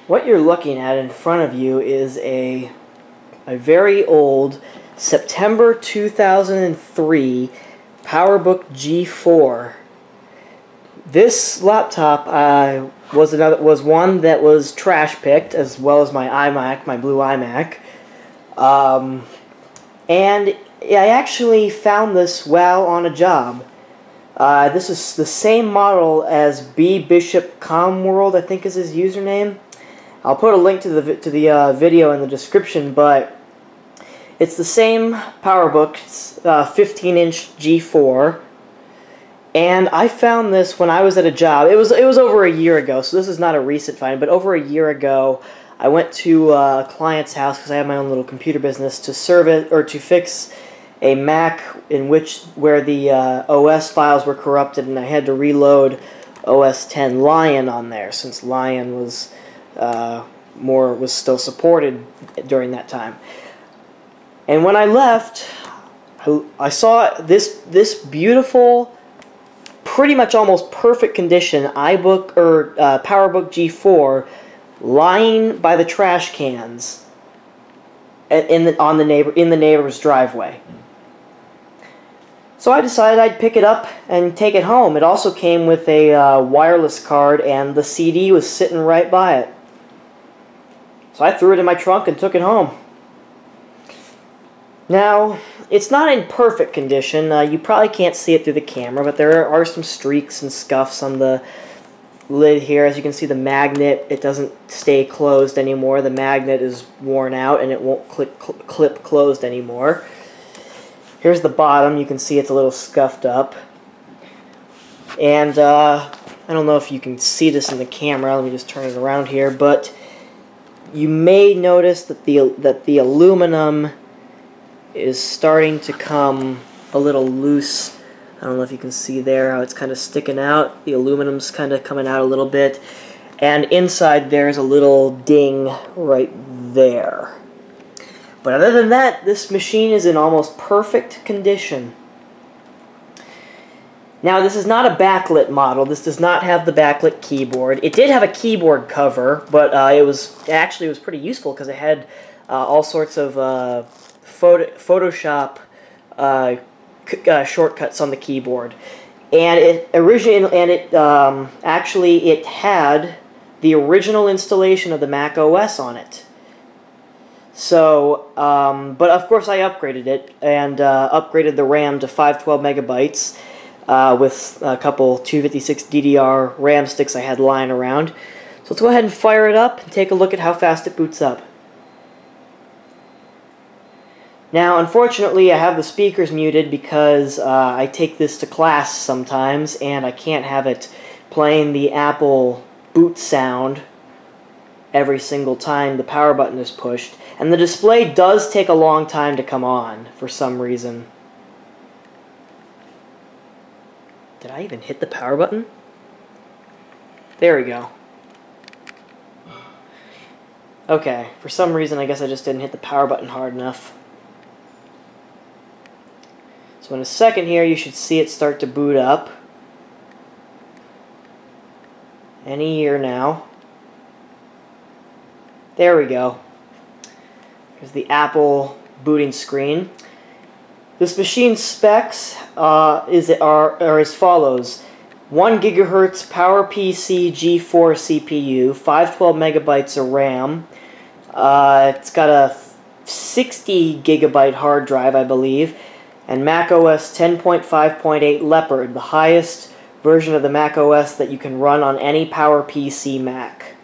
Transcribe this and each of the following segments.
What you're looking at in front of you is a very old September 2003 PowerBook G4. This laptop was one that was trash picked, as well as my iMac, my blue iMac. And I actually found this while on a job. This is the same model as B Bishop Comworld, I think is his username. I'll put a link to the video in the description, but it's the same PowerBook, 15-inch G4, and I found this when I was at a job. It was over a year ago, so this is not a recent find, but over a year ago, I went to a client's house because I have my own little computer business to to fix a Mac where the OS files were corrupted, and I had to reload OS 10 Lion on there since Lion was still supported during that time. And when I left, I saw this beautiful, pretty much almost perfect condition PowerBook G4 lying by the trash cans in the neighbor's driveway. So I decided I'd pick it up and take it home. It also came with a wireless card, and the CD was sitting right by it. So I threw it in my trunk and took it home. Now, it's not in perfect condition. You probably can't see it through the camera, but there are some streaks and scuffs on the lid here. As you can see, the magnet, it doesn't stay closed anymore. The magnet is worn out and it won't clip closed anymore. Here's the bottom. You can see it's a little scuffed up. And I don't know if you can see this in the camera. Let me just turn it around here. But you may notice that the aluminum is starting to come a little loose. I don't know if you can see there how it's kind of sticking out. The aluminum's kind of coming out a little bit. And inside there's a little ding right there. But other than that, this machine is in almost perfect condition. Now, this is not a backlit model. This does not have the backlit keyboard. It did have a keyboard cover, but it was pretty useful because it had all sorts of Photoshop shortcuts on the keyboard. And it had the original installation of the Mac OS on it. So, but of course I upgraded it, and upgraded the RAM to 512 megabytes with a couple 256 DDR RAM sticks I had lying around. So let's go ahead and fire it up and take a look at how fast it boots up. Now, unfortunately, I have the speakers muted because I take this to class sometimes, and I can't have it playing the Apple boot sound every single time the power button is pushed. And the display does take a long time to come on, for some reason. Did I even hit the power button? There we go. Okay, for some reason I guess I just didn't hit the power button hard enough. So in a second here you should see it start to boot up. Any year now. There we go. Here's the Apple booting screen. This machine's specs are as follows. 1 GHz PowerPC G4 CPU, 512 megabytes of RAM. It's got a 60 gigabyte hard drive, I believe, and Mac OS 10.5.8 Leopard, the highest version of the Mac OS that you can run on any PowerPC Mac.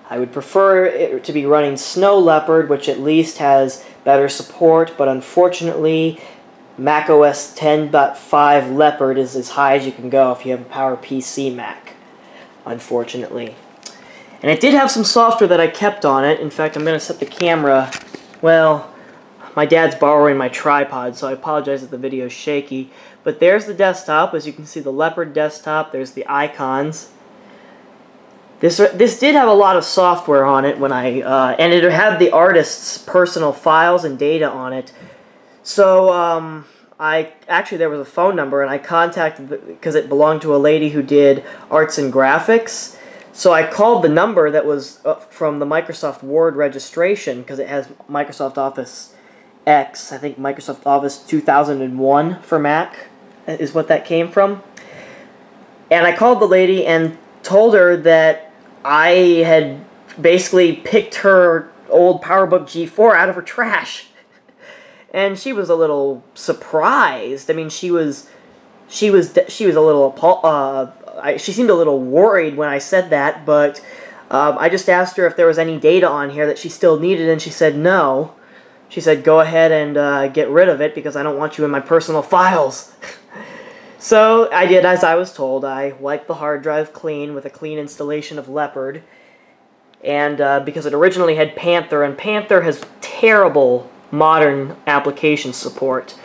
I would prefer it to be running Snow Leopard, which at least has better support, but unfortunately Mac OS 10.5 Leopard is as high as you can go if you have a PowerPC Mac, unfortunately. And it did have some software that I kept on it. In fact, I'm going to set the camera, well, my dad's borrowing my tripod, so I apologize if the video is shaky. But there's the desktop. As you can see, the Leopard desktop. There's the icons. This did have a lot of software on it and it had the artist's personal files and data on it. So there was a phone number, and I contacted because it belonged to a lady who did arts and graphics. So I called the number that was from the Microsoft Word registration, because it has Microsoft Office X, I think Microsoft Office 2001 for Mac is what that came from. And I called the lady and told her that I had basically picked her old PowerBook G4 out of her trash. And she was a little surprised. I mean, she seemed a little worried when I said that, but I just asked her if there was any data on here that she still needed, and she said no. She said, go ahead and get rid of it because I don't want you in my personal files. So I did as I was told. I wiped the hard drive clean with a clean installation of Leopard, and because it originally had Panther, and Panther has terrible modern application support.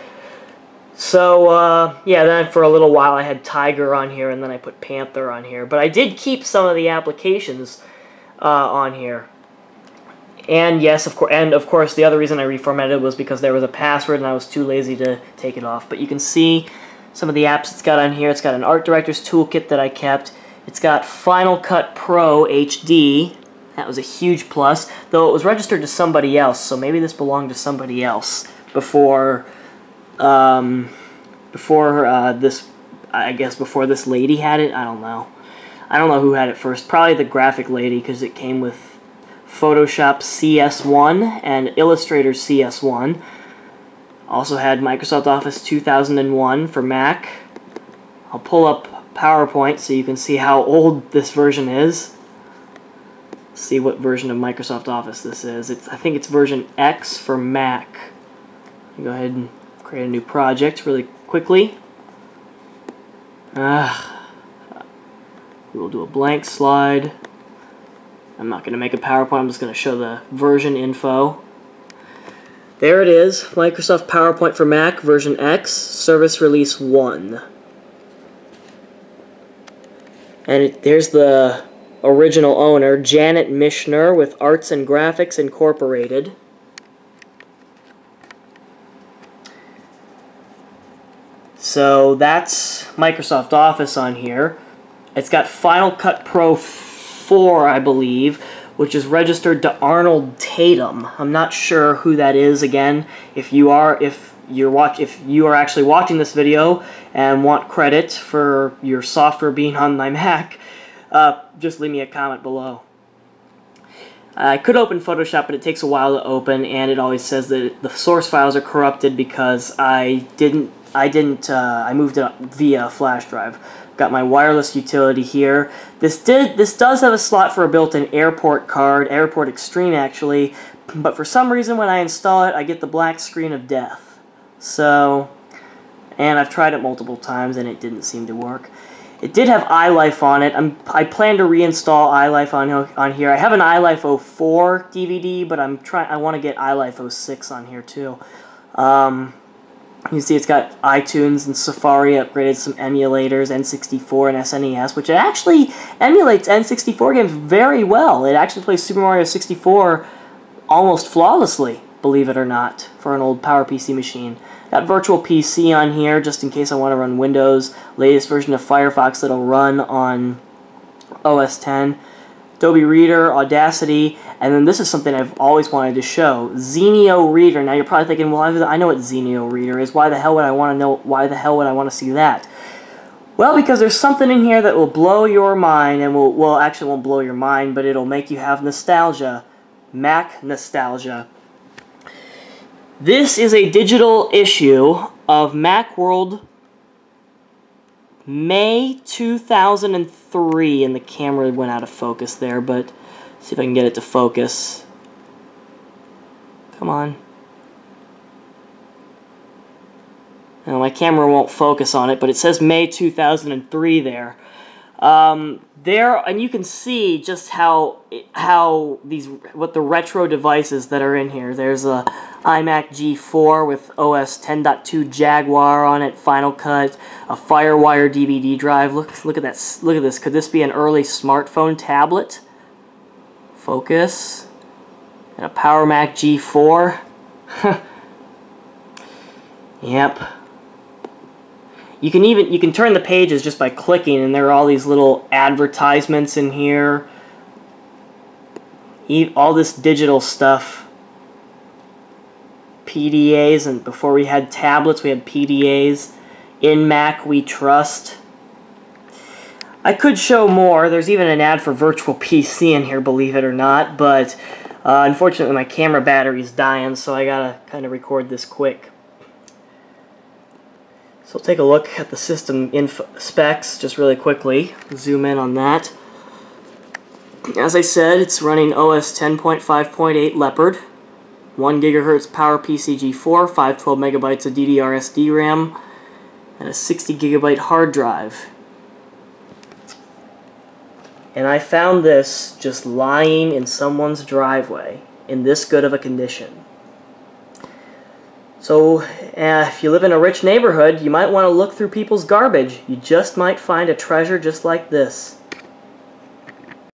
So, yeah, then for a little while I had Tiger on here, and then I put Panther on here. But I did keep some of the applications on here. And yes, of course, the other reason I reformatted was because there was a password, and I was too lazy to take it off. But you can see some of the apps it's got on here. It's got an Art Director's Toolkit that I kept. It's got Final Cut Pro HD. That was a huge plus, though it was registered to somebody else, so maybe this belonged to somebody else before this, I guess before this lady had it. I don't know. I don't know who had it first. Probably the graphic lady, because it came with Photoshop CS1 and Illustrator CS1. Also had Microsoft Office 2001 for Mac. I'll pull up PowerPoint so you can see how old this version is. See what version of Microsoft Office this is. I think it's version X for Mac. Go ahead and create a new project really quickly. We will do a blank slide. I'm not going to make a PowerPoint. I'm just going to show the version info. There it is. Microsoft PowerPoint for Mac, version X, Service Release 1. And there's the original owner, Janet Michener, with Arts and Graphics Incorporated. So that's Microsoft Office on here. It's got Final Cut Pro 4, I believe, which is registered to Arnold Tatum. I'm not sure who that is. Again, if you are actually watching this video and want credit for your software being on my Mac, just leave me a comment below. I could open Photoshop, but it takes a while to open, and it always says that the source files are corrupted because I moved it via flash drive. Got my wireless utility here. This does have a slot for a built-in airport card, Airport Extreme actually, but for some reason when I install it, I get the black screen of death. So, and I've tried it multiple times and it didn't seem to work. It did have iLife on it. I plan to reinstall iLife on here. I have an iLife 04 DVD, but I want to get iLife 06 on here too. You can see it's got iTunes and Safari, upgraded some emulators, N64 and SNES, which it actually emulates N64 games very well. It actually plays Super Mario 64 almost flawlessly, believe it or not, for an old PowerPC machine. Got Virtual PC on here, just in case I want to run Windows. Latest version of Firefox that'll run on OS X. Adobe Reader, Audacity, and then this is something I've always wanted to show, Zenio Reader. Now you're probably thinking, well, I know what Zenio Reader is. Why the hell would I want to know? Why the hell would I want to see that? Well, because there's something in here that will blow your mind, and well, actually won't blow your mind, but it'll make you have nostalgia. Mac nostalgia. This is a digital issue of Macworld May 2003, and the camera went out of focus there, but see if I can get it to focus. Come on. Now, my camera won't focus on it, but it says May 2003 there. And you can see just what the retro devices that are in here. There's a iMac G4 with OS 10.2 Jaguar on it, Final Cut, a FireWire DVD drive. Look at that. Look at this. Could this be an early smartphone tablet? Focus. And a Power Mac G4. Yep. You can turn the pages just by clicking, and there are all these little advertisements in here. All this digital stuff. PDAs, and before we had tablets, we had PDAs. In Mac we trust. I could show more. There's even an ad for Virtual PC in here, believe it or not, but unfortunately my camera battery's dying, so I gotta kind of record this quick. So take a look at the system specs just really quickly. Zoom in on that. As I said, it's running OS 10.5.8 Leopard, 1 GHz PowerPC G4, 512 megabytes of DDR SD and a 60 GB hard drive. And I found this just lying in someone's driveway in this good of a condition. So if you live in a rich neighborhood, you might want to look through people's garbage. You just might find a treasure just like this.